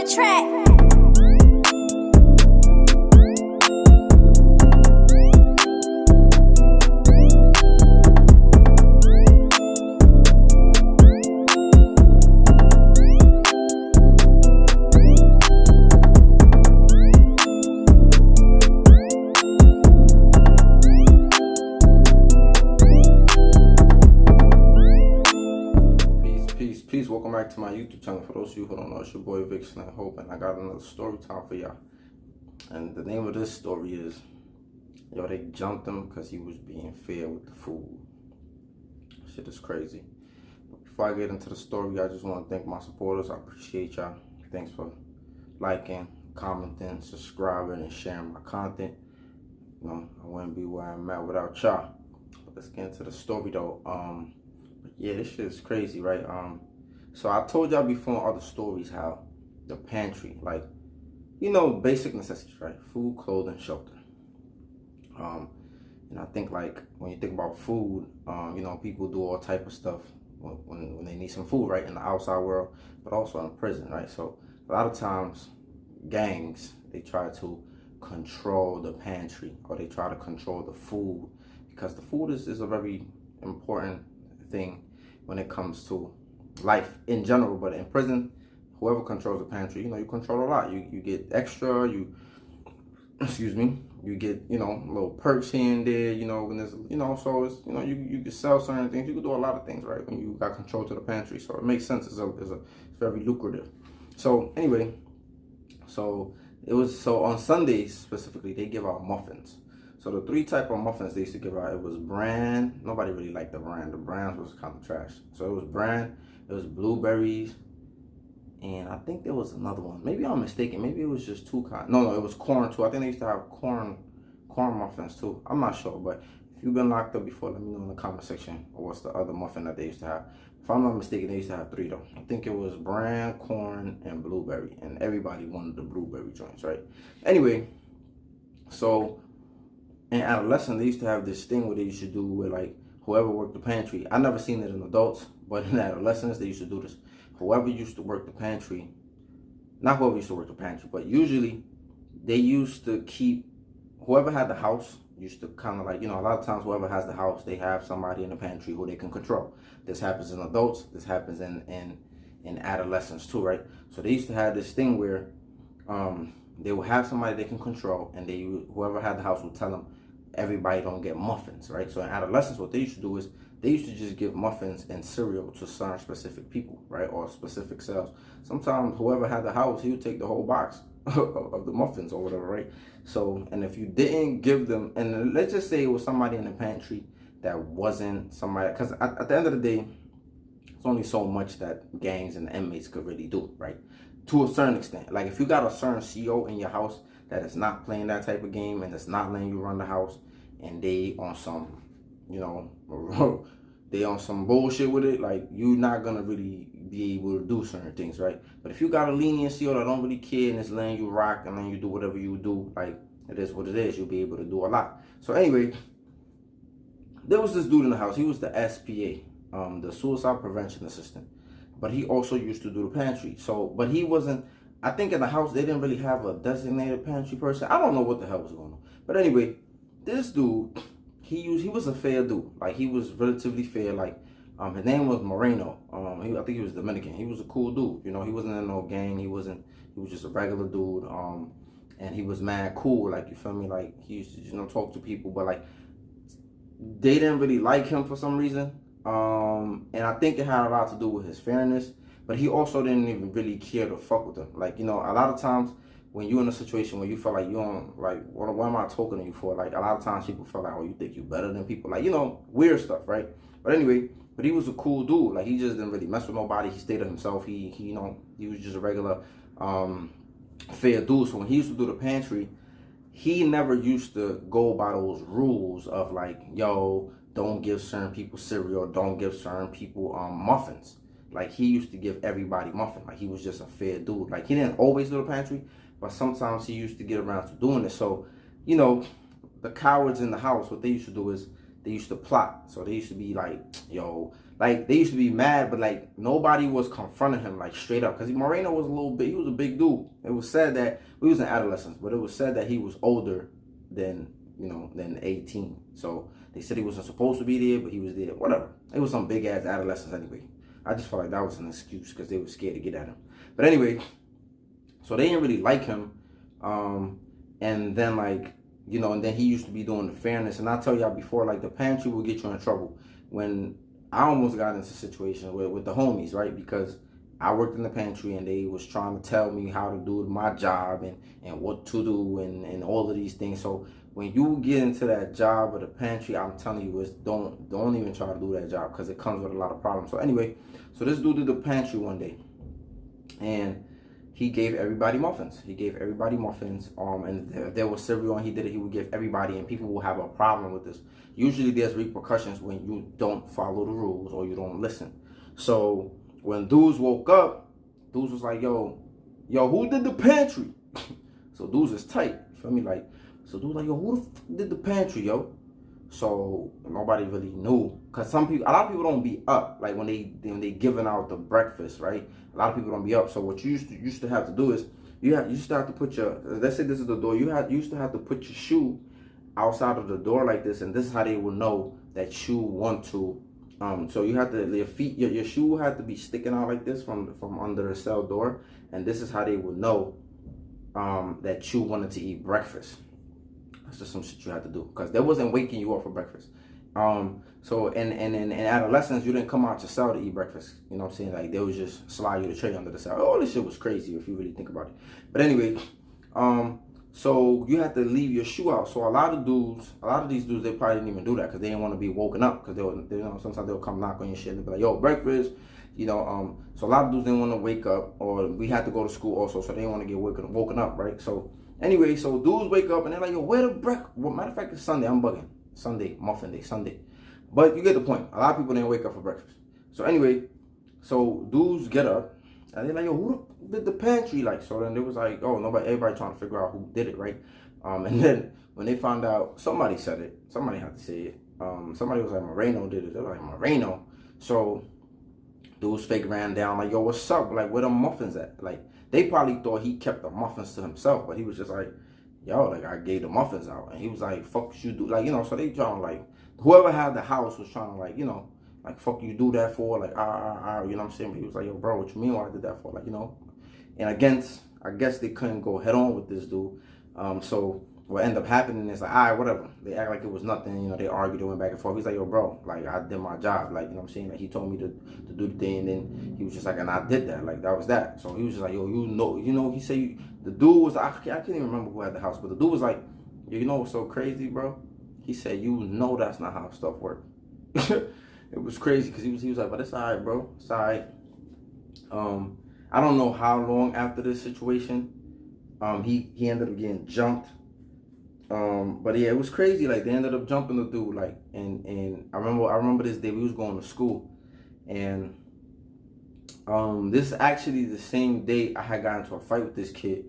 the track. Peace, welcome back to my YouTube channel. For those of you who don't know, it's your boy vicslanghope, and I got another story time for y'all. And the name of this story is, they jumped him because he was being fair with the food. Shit is crazy. But before I get into the story, I just want to thank my supporters. I appreciate y'all. Thanks for liking, commenting, subscribing, and sharing my content. I wouldn't be where I'm at without y'all. But let's get into the story though. But yeah, this shit is crazy, right? So I told y'all before in other stories how the pantry, basic necessities, right? Food, clothing, shelter. And I think when you think about food, people do all type of stuff when they need some food, right? In the outside world, but also in prison, right? So a lot of times gangs, they try to control the pantry, or they try to control the food, because the food is a very important thing when it comes to life in general. But in prison, whoever controls the pantry, you control a lot. You get extra, you get, little perks here and there, when there's, so it's, you can sell certain things. You can do a lot of things, right, when you got control to the pantry. So it makes sense. It's very lucrative. So anyway, so on Sundays specifically, they give out muffins. So the three type of muffins they used to give out, it was bran. Nobody really liked the bran. The bran was kind of trash. So it was bran, it was blueberries, and I think there was another one. Maybe I'm mistaken. Maybe it was just two kinds. No, it was corn too. I think they used to have corn muffins too. I'm not sure, but if you've been locked up before, let me know in the comment section or what's the other muffin that they used to have. If I'm not mistaken, they used to have three though. I think it was bran, corn, and blueberry, and everybody wanted the blueberry joints, right? Anyway, so in adolescence, they used to have this thing where they used to do where whoever worked the pantry. I never seen it in adults, but in adolescence they used to do this. Whoever used to work the pantry, not whoever used to work the pantry, but usually they used to keep, whoever had the house used to kind of a lot of times whoever has the house, they have somebody in the pantry who they can control. This happens in adults, this happens in adolescence too, right? So they used to have this thing where they will have somebody they can control, and whoever had the house would tell them, everybody don't get muffins, right? So in adolescence, what they used to do is they used to just give muffins and cereal to certain specific people, right? Or specific cells. Sometimes whoever had the house, he would take the whole box of the muffins or whatever, right? So, and if you didn't give them, and let's just say it was somebody in the pantry that wasn't somebody, because at the end of the day, it's only so much that gangs and inmates could really do, right? To a certain extent. Like if you got a certain CO in your house that is not playing that type of game and it's not letting you run the house, and they on some, they on some bullshit with it, you're not gonna really be able to do certain things, right? But if you got a lenient CO that don't really care and it's letting you rock and then you do whatever you do, it is what it is, you'll be able to do a lot. So anyway, there was this dude in the house. He was the SPA, the suicide prevention assistant. But he also used to do the pantry. So, but he wasn't, I think in the house, they didn't really have a designated pantry person. I don't know what the hell was going on. But anyway, this dude, he was a fair dude. He was relatively fair. His name was Moreno. I think he was Dominican. He was a cool dude. He wasn't in no gang. He was just a regular dude. And he was mad cool. You feel me? He used to, talk to people. But they didn't really like him for some reason. And I think it had a lot to do with his fairness, but he also didn't even really care to fuck with them. A lot of times when you're in a situation where you feel like you don't, what am I talking to you for? A lot of times people feel oh, you think you're better than people, weird stuff, right? But anyway, but he was a cool dude. He just didn't really mess with nobody. He stayed to himself. He was just a regular, fair dude. So when he used to do the pantry, he never used to go by those rules of don't give certain people cereal, don't give certain people muffins. He used to give everybody muffin. He was just a fair dude. He didn't always do the pantry, but sometimes he used to get around to doing it. So, the cowards in the house, what they used to do is they used to plot. So they used to be like they used to be mad, but like nobody was confronting him like straight up, because Moreno was a little bit, he was a big dude. It was said that we was in adolescence, but it was said that he was older than, you know, than 18. So they said he wasn't supposed to be there, but he was there. Whatever. It was some big ass adolescents anyway. I just felt like that was an excuse because they were scared to get at him. But anyway, so they didn't really like him. And then like, you know, and then he used to be doing the fairness. And I tell y'all before, like the pantry will get you in trouble. When I almost got into a situation with the homies, right? Because I worked in the pantry and they was trying to tell me how to do my job and what to do and all of these things. So when you get into that job of the pantry, I'm telling you, don't even try to do that job, because it comes with a lot of problems. So anyway, so this dude did the pantry one day, and he gave everybody muffins. He gave everybody muffins. And there was cereal, and he did it. He would give everybody, and people will have a problem with this. Usually, there's repercussions when you don't follow the rules or you don't listen. So when dudes woke up, dudes was like, yo, who did the pantry? So dudes is tight. You feel me? Like, so dudes like, yo, who the fuck did the pantry, yo? So nobody really knew, cause a lot of people don't be up like when they giving out the breakfast, right? A lot of people don't be up. So what you used to have to do is you used to have to put your, let's say this is the door, you used to have to put your shoe outside of the door like this, and this is how they will know that you want to. So you have to, your shoe had to be sticking out like this from under the cell door, and this is how they would know that you wanted to eat breakfast. That's just some shit you had to do, because they wasn't waking you up for breakfast. So in adolescence, you didn't come out your cell to eat breakfast. You know what I'm saying? Like they would just slide you the tray under the cell. Oh, this shit was crazy if you really think about it. But anyway, so you had to leave your shoe out. So a lot of these dudes, they probably didn't even do that because they didn't want to be woken up, because they you know, sometimes they'll come knock on your shit and be like, yo, breakfast. You know, so a lot of dudes didn't want to wake up, or we had to go to school also, so they didn't want to get woken up, right? So anyway, so dudes wake up and they're like, yo, where the breakfast? Well, matter of fact, it's Sunday. I'm bugging. Sunday, muffin day, Sunday. But you get the point. A lot of people didn't wake up for breakfast. So anyway, so dudes get up and they're like, yo, who did the pantry? Like, so then it was like, oh, everybody trying to figure out who did it, right? And then when they found out, somebody said it. Somebody had to say it. Somebody was like, Moreno did it. They were like, Moreno. So dudes fake ran down like, yo, what's up? Like, where the muffins at? Like, they probably thought he kept the muffins to himself, but he was just like, yo, like, I gave the muffins out. And he was like, fuck you do. Like, you know, so they trying to, like, whoever had the house was trying to, like, you know, like, fuck you do that for? Like, you know what I'm saying? But he was like, yo, bro, what you mean why I did that for? Like, you know. And I guess they couldn't go head on with this dude. So what ended up happening is like, all right, whatever. They act like it was nothing. You know, they argued, they went back and forth. He's like, yo, bro, like, I did my job. Like, you know what I'm saying? Like, he told me to do the thing, and then he was just like, and I did that. Like, that was that. So he was just like, yo, you know, he said, the dude was, I can't even remember who had the house, but the dude was like, you know what's so crazy, bro? He said, you know that's not how stuff works. It was crazy, because he was like, but it's all right, bro. It's all right. I don't know how long after this situation, he ended up getting jumped. But yeah, it was crazy. Like, they ended up jumping the dude. Like, and I remember this day we was going to school, and this is actually the same day I had gotten into a fight with this kid.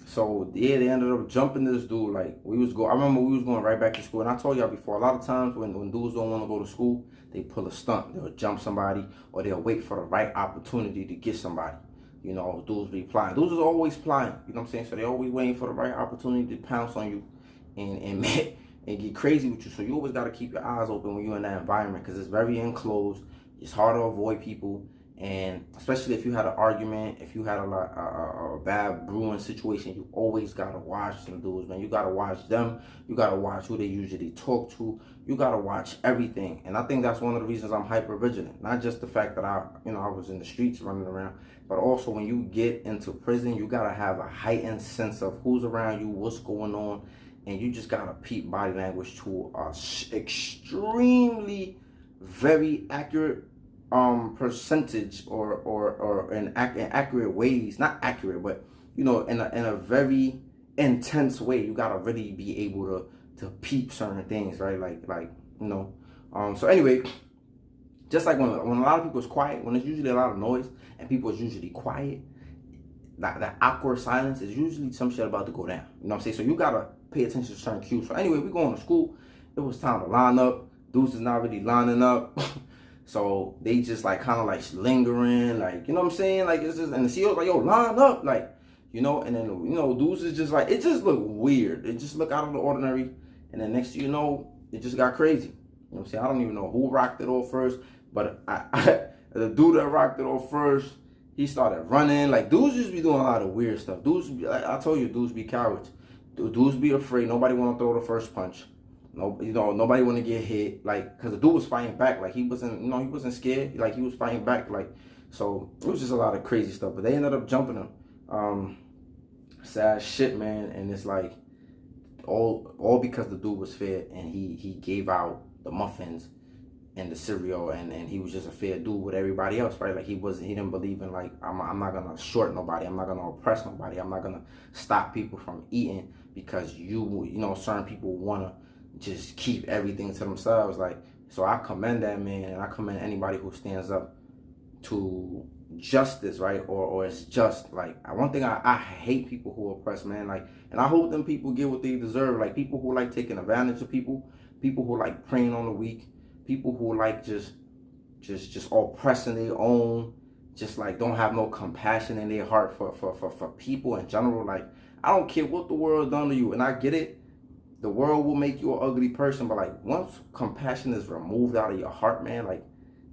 So yeah, they ended up jumping this dude. Like, I remember we was going right back to school, and I told y'all before, a lot of times when dudes don't want to go to school, they pull a stunt. They'll jump somebody, or they'll wait for the right opportunity to get somebody. You know, dudes be plying. Dudes is always plying. You know what I'm saying? So they always waiting for the right opportunity to pounce on you and get crazy with you. So you always got to keep your eyes open when you're in that environment, because it's very enclosed. It's hard to avoid people. And especially if you had an argument, if you had a bad brewing situation, you always gotta watch some dudes, man. You gotta watch them. You gotta watch who they usually talk to. You gotta watch everything. And I think that's one of the reasons I'm hyper vigilant. Not just the fact that I was in the streets running around, but also when you get into prison, you gotta have a heightened sense of who's around you, what's going on, and you just gotta peep body language to a extremely very accurate percentage or in accurate ways. Not accurate, but you know, in a very intense way. You gotta really be able to peep certain things, right? Like you know. So anyway, just like when a lot of people is quiet, when there's usually a lot of noise and people is usually quiet, that awkward silence is usually some shit about to go down. You know what I'm saying? So you gotta pay attention to certain cues. So anyway, we going to school. It was time to line up. dudes is not really lining up. So they just like kind of like lingering, like, you know what I'm saying? Like, it's just, and the CEO's like, yo, line up, like, you know, and then, you know, dudes is just like, it just looked weird. It just looked out of the ordinary. And then next thing you know, it just got crazy. You know what I'm saying? I don't even know who rocked it off first, but the dude that rocked it off first, he started running. Like, dudes just be doing a lot of weird stuff. Dudes be, like I told you, dudes be cowards. Dudes be afraid. Nobody want to throw the first punch. No, you know, nobody want to get hit. Like, cause the dude was fighting back. Like, he wasn't, you know, he wasn't scared. Like, he was fighting back. Like, so it was just a lot of crazy stuff. But they ended up jumping him. Sad shit, man. And it's like all because the dude was fed and he gave out the muffins and the cereal, and he was just a fair dude with everybody else, right? Like, he didn't believe in, like, I'm not gonna short nobody, I'm not gonna oppress nobody, I'm not gonna stop people from eating because you know, certain people wanna just keep everything to themselves. Like, so I commend that man, and I commend anybody who stands up to justice, right? Or it's just. Like, one thing I hate people who oppress, man. Like, and I hope them people get what they deserve. Like, people who like taking advantage of people who like preying on the weak, people who like just oppressing their own, just like don't have no compassion in their heart for people in general. Like, I don't care what the world done to you, and I get it. The world will make you an ugly person, but like, once compassion is removed out of your heart, man, like,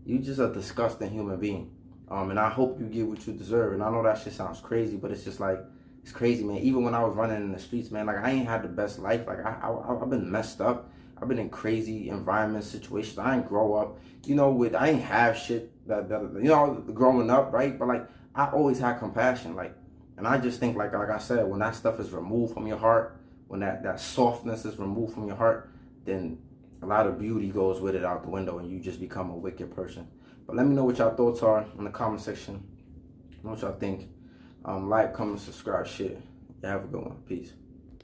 you just a disgusting human being. And I hope you get what you deserve. And I know that shit sounds crazy, but it's just like, it's crazy, man. Even when I was running in the streets, man, like, I ain't had the best life. Like, I've been messed up. I've been in crazy environments, situations. I ain't grow up, you know, I ain't have shit that you know, growing up, right? But like, I always had compassion, like, and I just think, like I said, when that stuff is removed from your heart, when that softness is removed from your heart, then a lot of beauty goes with it out the window, and you just become a wicked person. But let me know what y'all thoughts are in the comment section. Know what y'all think. Like, comment, subscribe, shit. Y'all have a good one. Peace.